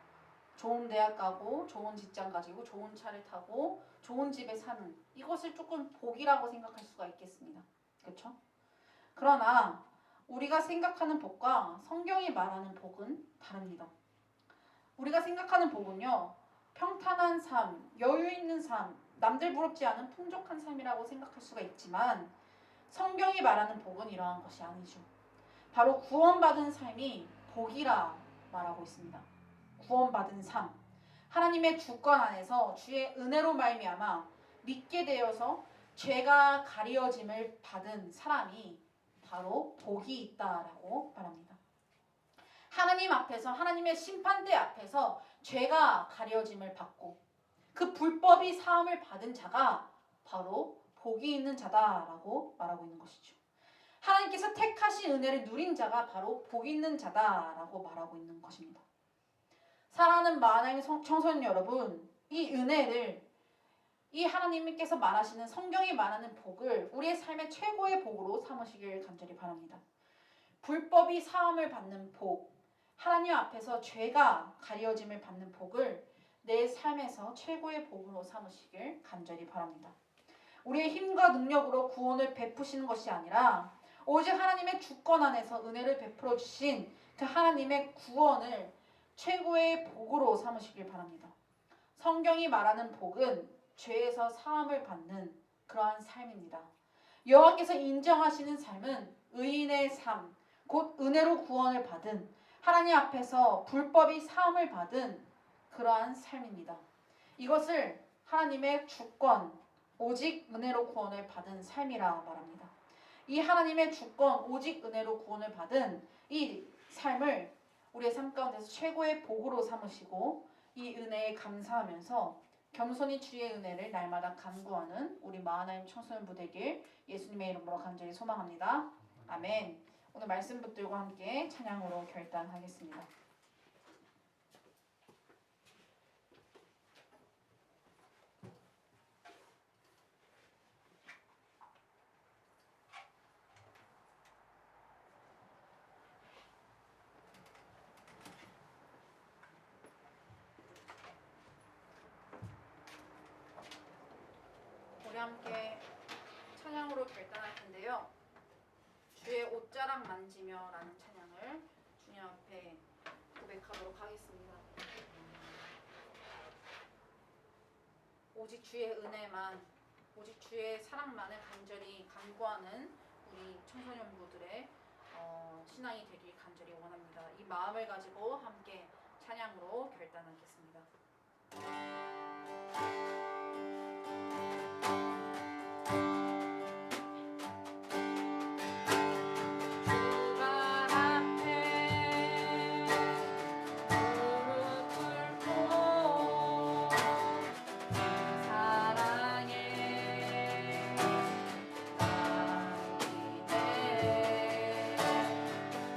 좋은 대학 가고 좋은 직장 가지고 좋은 차를 타고 좋은 집에 사는 이것을 조금 복이라고 생각할 수가 있겠습니다. 그렇죠? 그러나 우리가 생각하는 복과 성경이 말하는 복은 다릅니다. 우리가 생각하는 복은요, 평탄한 삶, 여유 있는 삶, 남들 부럽지 않은 풍족한 삶이라고 생각할 수가 있지만 성경이 말하는 복은 이러한 것이 아니죠. 바로 구원받은 삶이 복이라 말하고 있습니다. 구원받은 삶, 하나님의 주권 안에서 주의 은혜로 말미암아 믿게 되어서 죄가 가리어짐을 받은 사람이 바로 복이 있다라고 말합니다. 하나님 앞에서 하나님의 심판대 앞에서 죄가 가려짐을 받고 그 불법이 사함을 받은 자가 바로 복이 있는 자다라고 말하고 있는 것이죠. 하나님께서 택하신 은혜를 누린 자가 바로 복이 있는 자다라고 말하고 있는 것입니다. 사랑하는 마하나님 청소년 여러분, 이 은혜를 이 하나님께서 말하시는 성경이 말하는 복을 우리의 삶의 최고의 복으로 삼으시길 간절히 바랍니다. 불법이 사함을 받는 복, 하나님 앞에서 죄가 가려짐을 받는 복을 내 삶에서 최고의 복으로 삼으시길 간절히 바랍니다. 우리의 힘과 능력으로 구원을 베푸시는 것이 아니라 오직 하나님의 주권 안에서 은혜를 베풀어 주신 그 하나님의 구원을 최고의 복으로 삼으시길 바랍니다. 성경이 말하는 복은 죄에서 사함을 받는 그러한 삶입니다. 여호와께서 인정하시는 삶은 의인의 삶, 곧 은혜로 구원을 받은 하나님 앞에서 불법이 사함을 받은 그러한 삶입니다. 이것을 하나님의 주권, 오직 은혜로 구원을 받은 삶이라 말합니다. 이 하나님의 주권, 오직 은혜로 구원을 받은 이 삶을 우리의 삶 가운데서 최고의 복으로 삼으시고 이 은혜에 감사하면서 겸손히 주의 은혜를 날마다 간구하는 우리 마하나임 청소년부 되길 예수님의 이름으로 간절히 소망합니다. 아멘. 오늘 말씀 붙들고 함께 찬양으로 결단하겠습니다. 우리 함께 찬양으로 결단할 텐데요. 주의 옷자락 만지며 라는 찬양을 주님 앞에 고백하도록 하겠습니다. 오직 주의 은혜만, 오직 주의 사랑만을 간절히 간구하는 우리 청소년부들의 신앙이 되길 간절히 원합니다. 이 마음을 가지고 함께 찬양으로 결단하겠습니다.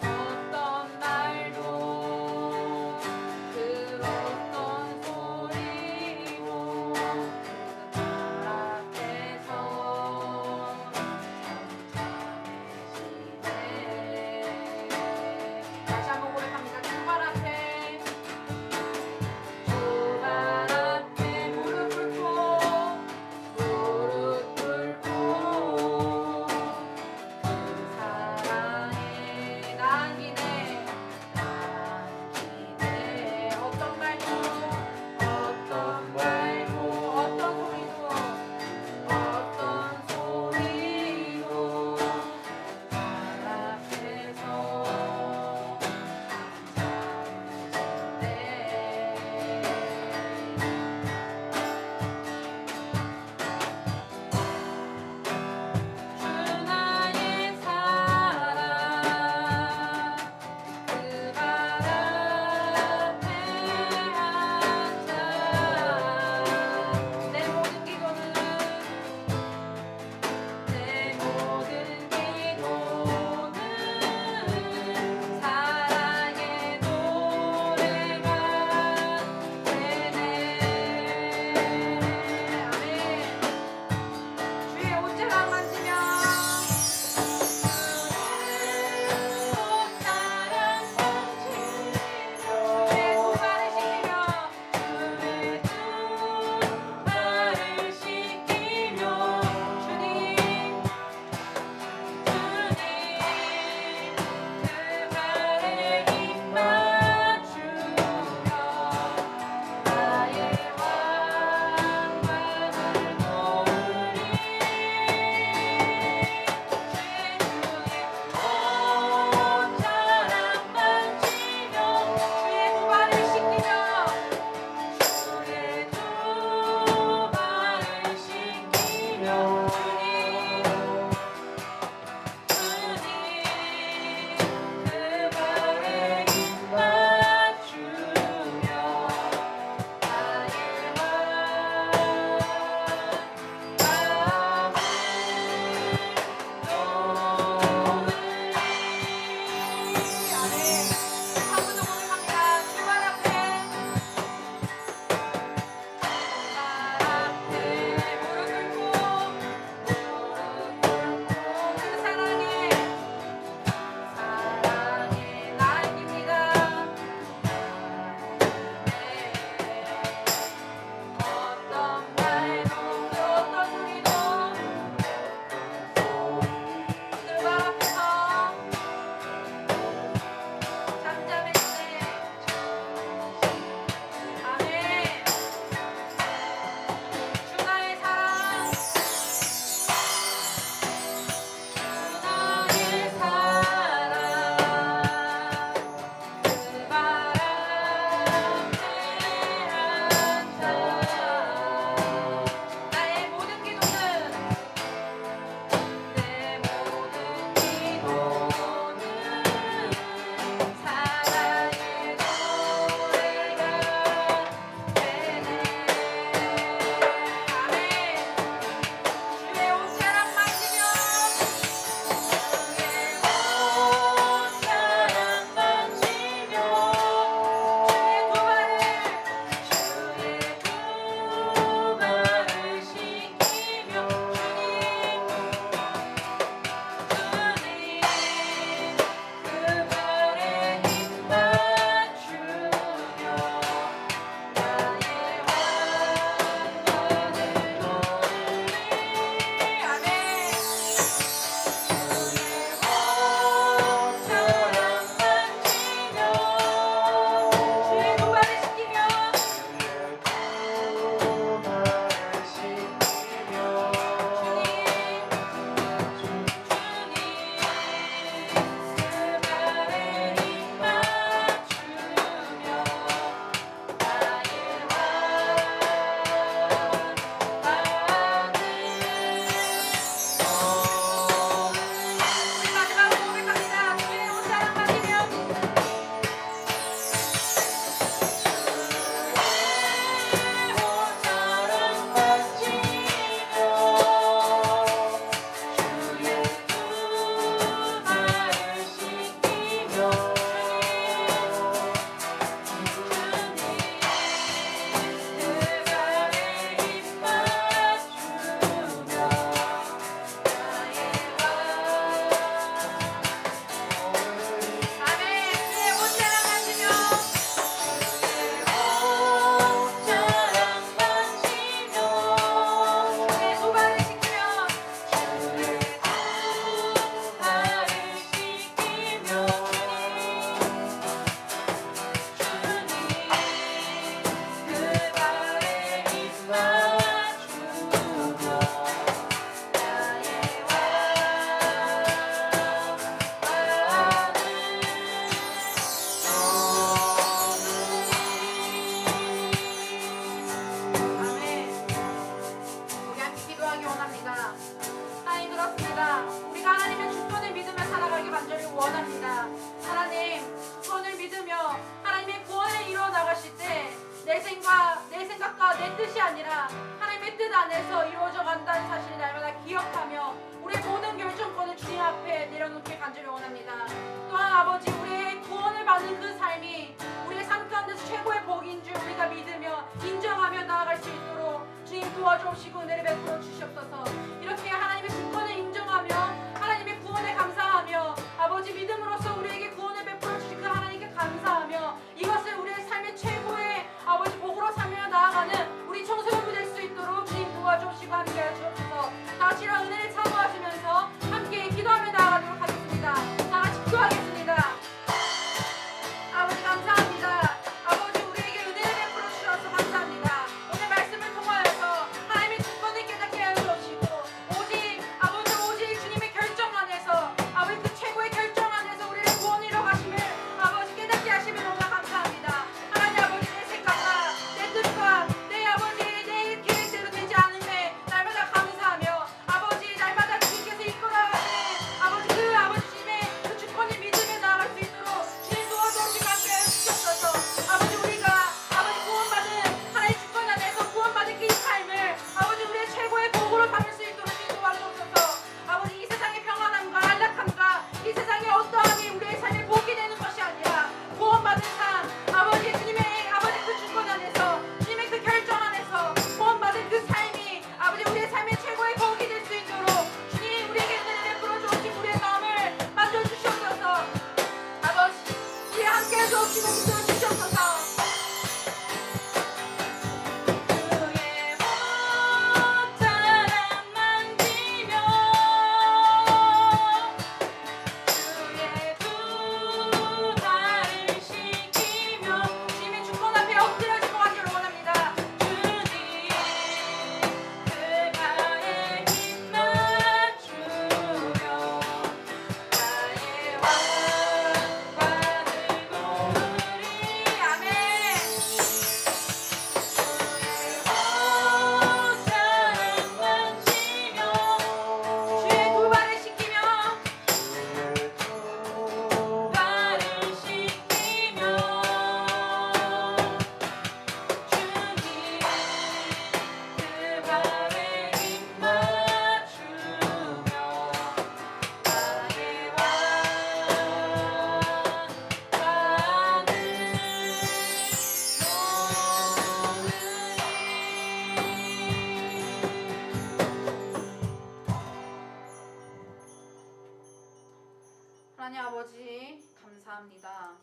어떤 말도 들었던 소리 생각과 내 뜻이 아니라 하나님의 뜻 안에서 이루어져 간다는 사실을 날마다 기억하며 우리의 모든 결정권을 주님 앞에 내려놓길 간절히 원합니다. 또한 아버지, 우리의 구원을 받는 그 삶이 우리의 삶 가운데서 최고의 복인 줄 우리가 믿으며 인정하며 나아갈 수 있도록 주님 도와주시고 은혜를 베풀어 주시옵소서. 이렇게 하나님의 주권을 인정하며 하나님의 구원에 감사하며 아버지 믿음으로써 우리에게 구원을 베풀어 주신 그 하나님께 감사하며 이것을 우리의 삶의 최고의 아버지 복으로 삼며 나아가는 우리 청소년부 될 수 있도록 주님 도와주시고 함께하여 주옵소서. 다 같이 이런 은혜를 사모하시면서 함께 기도하며 나아가도록 하겠습니다. 다 같이 기도하겠습니다. 아버지 감사합니다. 아버지 우리에게 은혜를 베풀어 주셔서 감사합니다. 오늘 말씀을 통하여서 하나님의 주권을 깨닫게 하여 주시고 오직 주님의 결정 안에서 아버지 그 최고의 결정 안에서 우리를 구원 이뤄 가심을 아버지 깨닫게 하시면 너무나 감사합니다. 하나님 아버지 내 생각과 내 뜻과 내 아버지 내 계획대로 되지 않음에 날마다 감사하며 아버지 날마다 주님께서 이끌어가시는 아버지 그 아버지 주님의 그 주권을 믿으며 나아갈 수 있도록 주님 도와주시고 함께하여 주시옵소서. 아버지 우리가 아버지 구원받은 하나님 주권 안에서 구원받은 그 삶을 아버지 우리의 최고의 복으로 삼을 수 있도록 주님 도와주옵소서. 아버지 이 세상의 평안함과 안락함과 이 세상의 어떠함이 우리의 삶의 복이 되는 것이 아니라 구원받은 삶 아버지 주님의 아버지 그 주권 안에서 주님의 그 결정 안에서 구원받은 그 삶이 아버지 우리의 삶의 최고의 복이 될 수 있도록 주님 우리에게 은혜를 베풀어 주시고 우리의 마음을 만져 주시옵소서. 아버지 우리 함께 해주시고 붙들어 주시옵소서. 주의 옷자락 만지며 주의 두 발을 씻기며 주님의 주권 앞에 엎드려지고 가기를 원합니다. 주님 그 발에 힘 맞추며 나의 왕관을 고르리. 아멘. 주의 옷자락 만지며 주의 두 발을 씻기며 발을 씻기며 주님 그 발에 힘 맞추며 나의 하나님 아버지 감사합니다.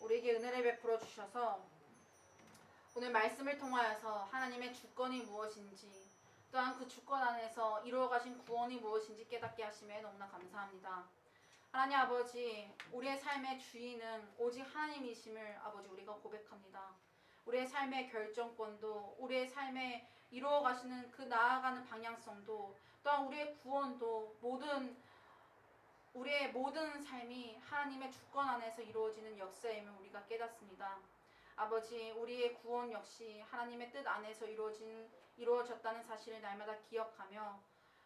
우리에게 은혜를 베풀어 주셔서 오늘 말씀을 통하여서 하나님의 주권이 무엇인지 또한 그 주권 안에서 이루어가신 구원이 무엇인지 깨닫게 하심에 너무나 감사합니다. 하나님 아버지 우리의 삶의 주인은 오직 하나님이심을 아버지 우리가 고백합니다. 우리의 삶의 결정권도 우리의 삶에 이루어가시는 그 나아가는 방향성도 또한 우리의 구원도 우리의 모든 삶이 하나님의 주권 안에서 이루어지는 역사임을 우리가 깨닫습니다. 아버지 우리의 구원 역시 하나님의 뜻 안에서 이루어졌다는 사실을 날마다 기억하며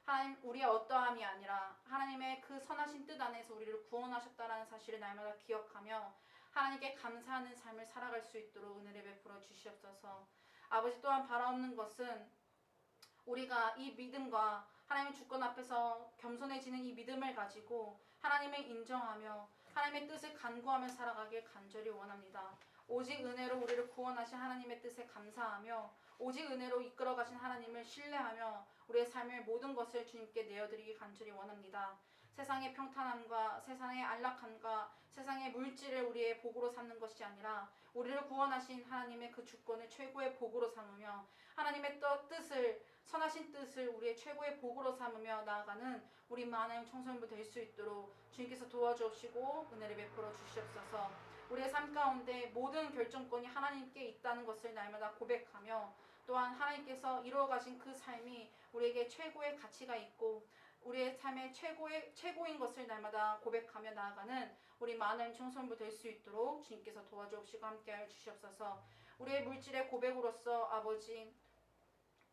하나님 우리의 어떠함이 아니라 하나님의 그 선하신 뜻 안에서 우리를 구원하셨다는 사실을 날마다 기억하며 하나님께 감사하는 삶을 살아갈 수 있도록 은혜를 베풀어 주시옵소서. 아버지 또한 바라옵는 것은 우리가 이 믿음과 하나님의 주권 앞에서 겸손해지는 이 믿음을 가지고 하나님을 인정하며 하나님의 뜻을 간구하며 살아가길 간절히 원합니다. 오직 은혜로 우리를 구원하신 하나님의 뜻에 감사하며 오직 은혜로 이끌어가신 하나님을 신뢰하며 우리의 삶의 모든 것을 주님께 내어드리기 간절히 원합니다. 세상의 평탄함과 세상의 안락함과 세상의 물질을 우리의 복으로 삼는 것이 아니라 우리를 구원하신 하나님의 그 주권을 최고의 복으로 삼으며 하나님의 뜻을 선하신 뜻을 우리의 최고의 복으로 삼으며 나아가는 우리 많은 청소년부 될 수 있도록 주님께서 도와주시고 은혜를 베풀어 주시옵소서. 우리의 삶 가운데 모든 결정권이 하나님께 있다는 것을 날마다 고백하며 또한 하나님께서 이루어가신 그 삶이 우리에게 최고의 가치가 있고 우리의 삶의 최고인 것을 날마다 고백하며 나아가는 우리 많은 청소년부 될 수 있도록 주님께서 도와주시고 함께하여 주시옵소서. 우리의 물질의 고백으로서 아버지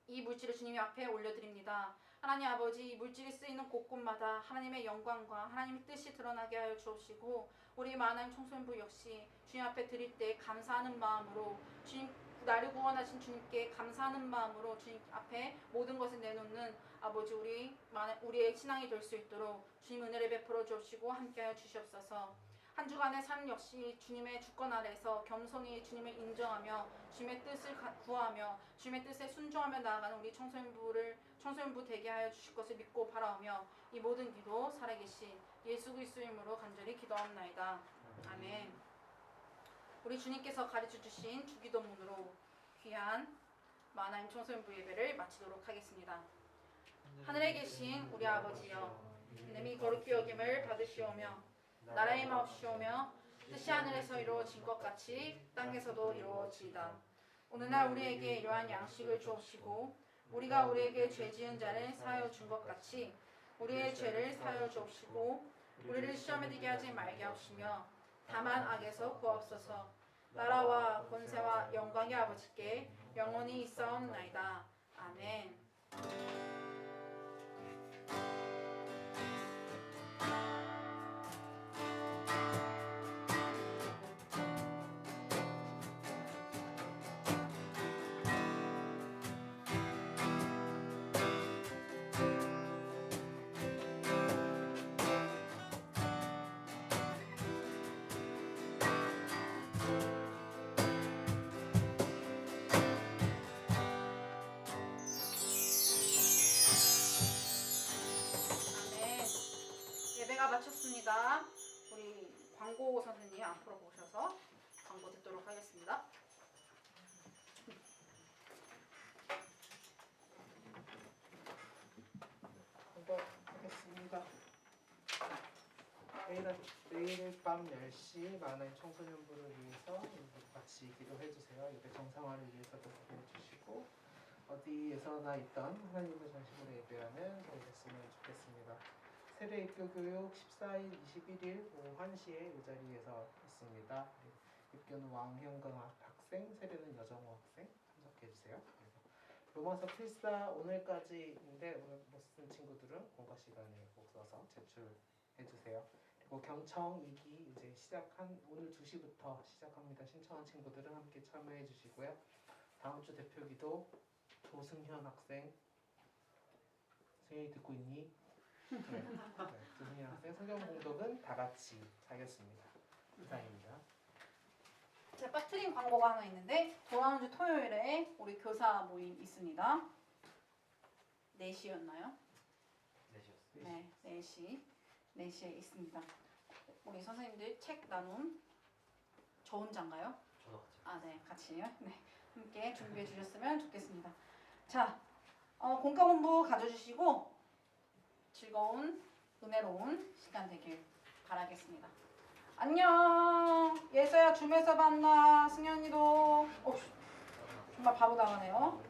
이 물질을 주님 앞에 올려드립니다. 하나님 아버지 이 물질이 쓰이는 곳곳마다 하나님의 영광과 하나님의 뜻이 드러나게 하여 주옵시고 우리 많은 청소년부 역시 주님 앞에 드릴 때 감사하는 마음으로 주님 나를 구원하신 주님께 감사하는 마음으로 주님 앞에 모든 것을 내놓는 아버지 우리의 신앙이 될 수 있도록 주님 은혜를 베풀어 주시고 함께하여 주시옵소서. 한 주간의 삶 역시 주님의 주권 아래서 겸손히 주님을 인정하며 주님의 뜻을 구하며 주님의 뜻에 순종하며 나아가는 우리 청소년부 되게 하여 주실 것을 믿고 바라오며 이 모든 기도 살아계신 예수 그리스도 이름으로 간절히 기도하옵나이다. 아멘. 우리 주님께서 가르쳐 주신 주기도문으로 귀한 마하나임 청소년부 예배를 마치도록 하겠습니다. 하늘에 계신 우리 아버지여, 이름이 거룩히 여김을 받으시오며 나라의 마옵시오며 뜻이 하늘에서 이루어진 것 같이 땅에서도 이루어지이다. 오늘날 우리에게 이러한 양식을 주옵시고 우리가 우리에게 죄 지은 자를 사하여 준 것 같이 우리의 죄를 사하여 주옵시고 우리를 시험에 들게 하지 말게 하옵시며 다만 악에서 구하옵소서. 나라와 권세와 영광의 아버지께 영원히 있사옵나이다. 아멘. 예배가 마쳤습니다. 우리 광고 선생님 앞으로 모셔서 광고 듣도록 하겠습니다. 하겠습니다. 내일 밤 10시 마하나임 청소년부를 위해서 같이 기도해주세요. 예배 정상화를 위해서도 기도해주시고 어디에서나 있던 하나님을 중심으로 예배하는 저희 됐으면 좋겠습니다. 세례 입교 교육 14일, 21일 오후 1시에 이 자리에서 있습니다. 입교는 왕형강 학생, 세례는 여정호 학생 참석해주세요. 로마서 필사 오늘까지인데 오늘 못 쓴 친구들은 공과 시간에 꼭 써서 제출해주세요. 그리고 경청 2기 이제 오늘 2시부터 시작합니다. 신청한 친구들은 함께 참여해주시고요. 다음 주 대표기도 조승현 학생, 승현이 듣고 있니? 네. 조승현 학생 성경 공독은 다 같이 하겠습니다. 이상입니다. 제 빠트린 광고가 하나 있는데 돌아오는 주 토요일에 우리 교사 모임 있습니다. 4시였나요? 4시였어요. 네, 4시에 있습니다. 우리 선생님들 책 나눔 저 혼자인가요? 저도 같이. 아, 네, 같이요. 네, 함께 준비해 주셨으면 좋겠습니다. 자, 공과 공부 가져주시고 즐거운 은혜로운 시간 되길 바라겠습니다. 안녕. 예서야 줌에서 만나. 승현이도 정말 바로 나가네요.